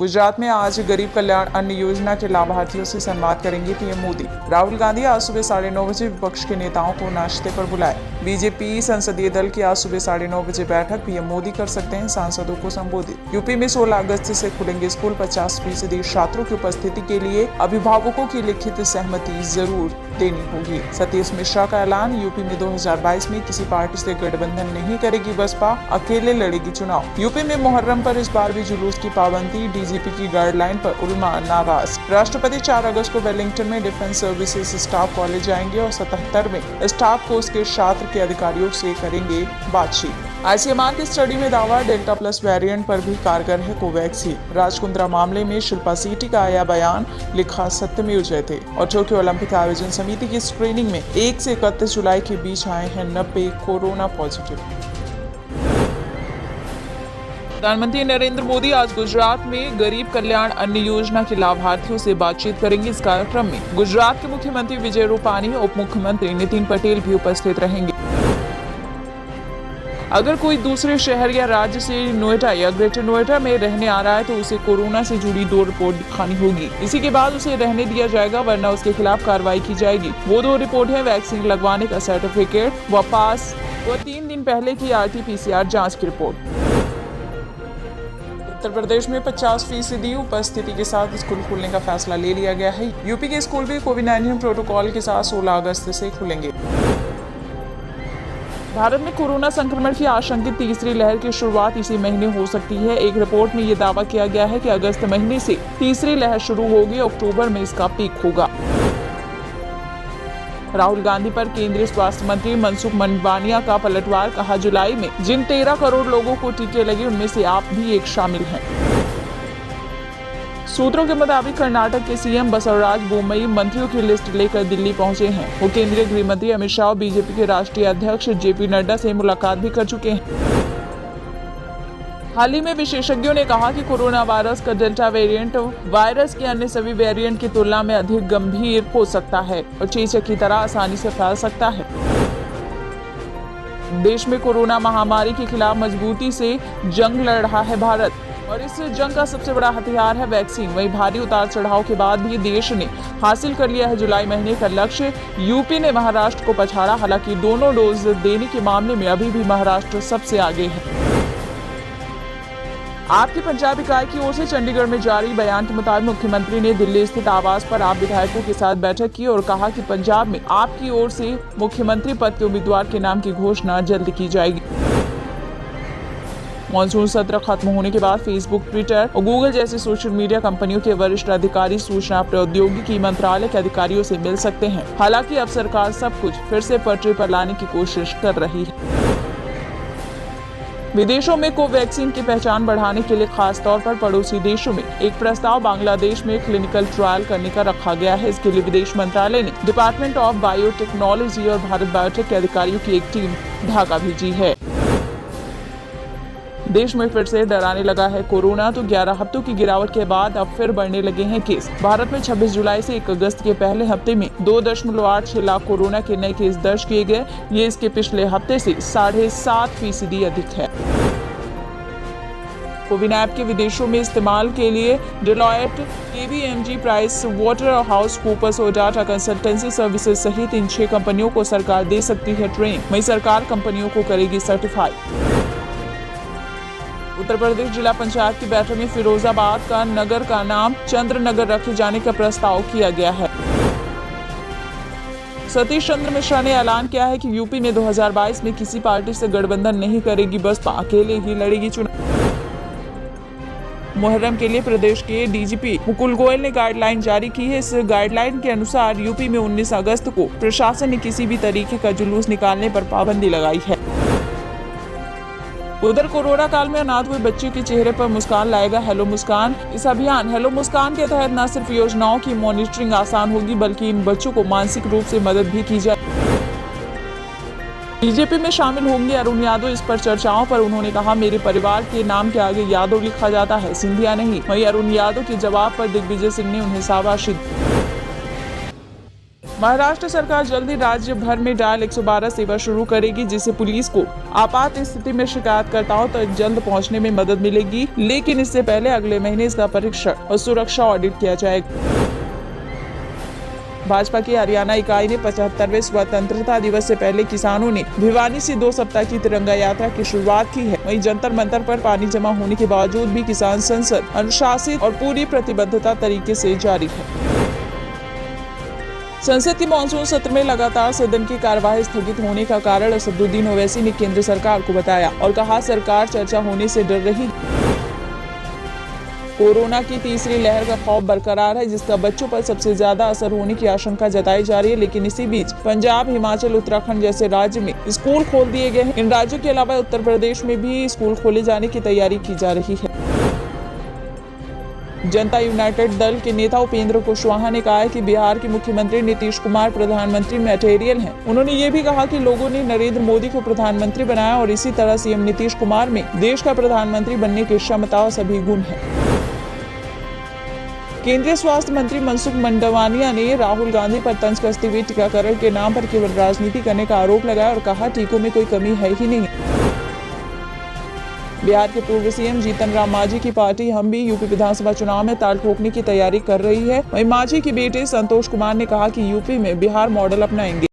गुजरात में आज गरीब कल्याण अन्न योजना के लाभार्थियों से संवाद करेंगे पीएम मोदी। राहुल गांधी आज सुबह 9:30 बजे विपक्ष के नेताओं को नाश्ते पर बुलाए। बीजेपी संसदीय दल की आज सुबह 9:30 बजे बैठक। पीएम मोदी कर सकते हैं सांसदों को संबोधित। यूपी में 16 अगस्त से खुलेंगे स्कूल। 50% छात्रों की उपस्थिति के लिए अभिभावकों की लिखित सहमति जरूर देनी होगी। सतीश मिश्रा का ऐलान। यूपी में 2022 में किसी पार्टी से गठबंधन नहीं करेगी बसपा, अकेले लड़ेगी चुनाव। यूपी में मुहर्रम पर इस बार भी जुलूस की पाबंदी। डीजीपी की गाइडलाइन पर उलमा नाराज। राष्ट्रपति 4 अगस्त को वेलिंगटन में डिफेंस सर्विसेज स्टाफ कॉलेज जाएंगे और 77वें स्टाफ कोर्स के छात्र के अधिकारियों से करेंगे बातचीत। आईसीएमआर की स्टडी में दावा, डेल्टा प्लस वेरिएंट पर भी कारगर है कोवैक्सीन। राजकुंद्रा मामले में शिल्पा शेट्टी का आया बयान, लिखा सत्यमेव जयते। और टोक्यो ओलंपिक आयोजन समिति की स्क्रीनिंग में 1 से 31 जुलाई के बीच आए हैं 90 कोरोना पॉजिटिव। प्रधानमंत्री नरेंद्र मोदी आज गुजरात में गरीब कल्याण अन्न योजना के लाभार्थियों से बातचीत करेंगे। इस कार्यक्रम में गुजरात के मुख्यमंत्री विजय रूपानी, उप मुख्यमंत्री नितिन पटेल भी उपस्थित रहेंगे। अगर कोई दूसरे शहर या राज्य से नोएडा या ग्रेटर नोएडा में रहने आ रहा है तो उसे कोरोना से जुड़ी 2 रिपोर्ट दिखानी होगी। इसी के बाद उसे रहने दिया जाएगा, वरना उसके खिलाफ कार्रवाई की जाएगी। वो 2 रिपोर्ट है, वैक्सीन लगवाने का सर्टिफिकेट व पास व 3 दिन पहले की RT-PCR जांच की रिपोर्ट। उत्तर प्रदेश में 50% उपस्थिति के साथ स्कूल खोलने का फैसला ले लिया गया है। यूपी के स्कूल भी कोविड-19 प्रोटोकॉल के साथ 16 अगस्त से खुलेंगे। भारत में कोरोना संक्रमण की आशंकित तीसरी लहर की शुरुआत इसी महीने हो सकती है। एक रिपोर्ट में ये दावा किया गया है कि अगस्त महीने से तीसरी लहर शुरू होगी, अक्टूबर में इसका पीक होगा। राहुल गांधी पर केंद्रीय स्वास्थ्य मंत्री मनसुख मंडाविया का पलटवार, कहा जुलाई में जिन 13 करोड़ लोगों को टीके लगे उनमें से आप भी एक शामिल हैं। सूत्रों के मुताबिक कर्नाटक के सीएम बसवराज बोम्मई मंत्रियों की लिस्ट लेकर दिल्ली पहुंचे हैं। वो केंद्रीय गृह मंत्री अमित शाह और बीजेपी के राष्ट्रीय अध्यक्ष जेपी नड्डा से मुलाकात भी कर चुके हैं। हाल ही में विशेषज्ञों ने कहा कि कोरोना वायरस का डेल्टा वेरिएंट वायरस के अन्य सभी वेरिएंट की तुलना में अधिक गंभीर हो सकता है और चेचक की तरह आसानी से फैल सकता है। देश में कोरोना महामारी के खिलाफ मजबूती से जंग लड़ रहा है भारत और इस जंग का सबसे बड़ा हथियार है वैक्सीन। वहीं भारी उतार चढ़ाव के बाद भी देश ने हासिल कर लिया है जुलाई महीने का लक्ष्य। यूपी ने महाराष्ट्र को पछाड़ा, हालांकि दोनों डोज देने के मामले में अभी भी महाराष्ट्र सबसे आगे है। आपकी पंजाब इकाई की ओर से चंडीगढ़ में जारी बयान के मुताबिक मुख्यमंत्री ने दिल्ली स्थित आवास पर आप विधायकों के साथ बैठक की और कहा कि पंजाब में आपकी ओर से मुख्यमंत्री पद के उम्मीदवार के नाम की घोषणा जल्द की जाएगी। मॉनसून सत्र खत्म होने के बाद फेसबुक, ट्विटर और गूगल जैसी सोशल मीडिया कंपनियों के वरिष्ठ अधिकारी सूचना प्रौद्योगिकी मंत्रालय के अधिकारियों से मिल सकते हैं। हालांकि अब सरकार सब कुछ फिर से पटरी पर लाने की कोशिश कर रही है। विदेशों में कोवैक्सीन की पहचान बढ़ाने के लिए खास तौर पर पड़ोसी देशों में एक प्रस्ताव बांग्लादेश में क्लिनिकल ट्रायल करने का रखा गया है। इसके लिए विदेश मंत्रालय ने डिपार्टमेंट ऑफ बायोटेक्नोलॉजी और भारत बायोटेक के अधिकारियों की एक टीम ढाका भेजी है। देश में फिर से डराने लगा है कोरोना, तो 11 हफ्तों की गिरावट के बाद अब फिर बढ़ने लगे हैं केस। भारत में 26 जुलाई से 1 अगस्त के पहले हफ्ते में 2.86 लाख कोरोना के नए केस दर्ज किए गए। ये इसके पिछले हफ्ते से 7.5% अधिक है। कोविन ऐप के विदेशों में इस्तेमाल के लिए Deloitte, KPMG, PricewaterhouseCoopers और डाटा कंसल्टेंसी सर्विसेज सहित इन 6 कंपनियों को सरकार दे सकती है ट्रेन। वहीं सरकार कंपनियों को करेगी सर्टिफाइड। उत्तर प्रदेश जिला पंचायत की बैठक में फिरोजाबाद का नगर का नाम चंद्रनगर रखे जाने का प्रस्ताव किया गया है। सतीश चंद्र मिश्रा ने ऐलान किया है कि यूपी में 2022 में किसी पार्टी से गठबंधन नहीं करेगी बसपा, अकेले ही लड़ेगी चुनाव। मुहर्रम के लिए प्रदेश के डीजीपी मुकुल गोयल ने गाइडलाइन जारी की है। इस गाइडलाइन के अनुसार यूपी में 19 अगस्त को प्रशासन ने किसी भी तरीके का जुलूस निकालने पर पाबंदी लगाई है। उधर कोरोना काल में अनाथ हुए बच्चे के चेहरे पर मुस्कान लाएगा हेलो मुस्कान। इस अभियान हेलो मुस्कान के तहत न सिर्फ योजनाओं की मॉनिटरिंग आसान होगी, बल्कि इन बच्चों को मानसिक रूप से मदद भी की जाए। बीजेपी में शामिल होंगे अरुण यादव। इस पर चर्चाओं पर उन्होंने कहा, मेरे परिवार के नाम के आगे यादव लिखा जाता है, सिंधिया नहीं। वहीं अरुण यादव के जवाब पर दिग्विजय सिंह ने उन्हें शाबाशी दी। महाराष्ट्र सरकार जल्द ही राज्य भर में डायल 112 सेवा शुरू करेगी, जिससे पुलिस को आपात स्थिति में शिकायतकर्ताओं तक जल्द पहुंचने में मदद मिलेगी। लेकिन इससे पहले अगले महीने इसका परीक्षण और सुरक्षा ऑडिट किया जाएगा। भाजपा की हरियाणा इकाई ने 75वें स्वतंत्रता दिवस से पहले किसानों ने भिवानी से 2 सप्ताह की तिरंगा यात्रा की शुरुआत की है। वहीं जंतर मंतर पर पानी जमा होने के बावजूद भी किसान संसद अनुशासित और पूरी प्रतिबद्धता तरीके से जारी है। संसद के मानसून सत्र में लगातार सदन की कार्यवाही स्थगित होने का कारण असदुद्दीन ओवैसी ने केंद्र सरकार को बताया और कहा, सरकार चर्चा होने से डर रही है। कोरोना की तीसरी लहर का खौफ बरकरार है, जिसका बच्चों पर सबसे ज्यादा असर होने की आशंका जताई जा रही है। लेकिन इसी बीच पंजाब, हिमाचल, उत्तराखंड जैसे राज्य में स्कूल खोल दिए गए हैं। इन राज्यों के अलावा उत्तर प्रदेश में भी स्कूल खोले जाने की तैयारी की जा रही है। जनता यूनाइटेड दल के नेता उपेंद्र कुशवाहा ने कहा है कि बिहार के मुख्यमंत्री नीतीश कुमार प्रधानमंत्री मटेरियल हैं। उन्होंने ये भी कहा कि लोगों ने नरेंद्र मोदी को प्रधानमंत्री बनाया और इसी तरह सीएम नीतीश कुमार में देश का प्रधानमंत्री बनने की क्षमता और सभी गुण हैं। केंद्रीय स्वास्थ्य मंत्री मनसुख मंडाविया ने राहुल गांधी पर तंज कसते हुए टीकाकरण के नाम पर केवल राजनीति करने का आरोप लगाया और कहा, टीकों में कोई कमी है ही नहीं। बिहार के पूर्व सीएम जीतन राम मांझी की पार्टी हम भी यूपी विधानसभा चुनाव में ताल ठोकने की तैयारी कर रही है। वहीं मांझी के बेटे संतोष कुमार ने कहा कि यूपी में बिहार मॉडल अपनाएंगे।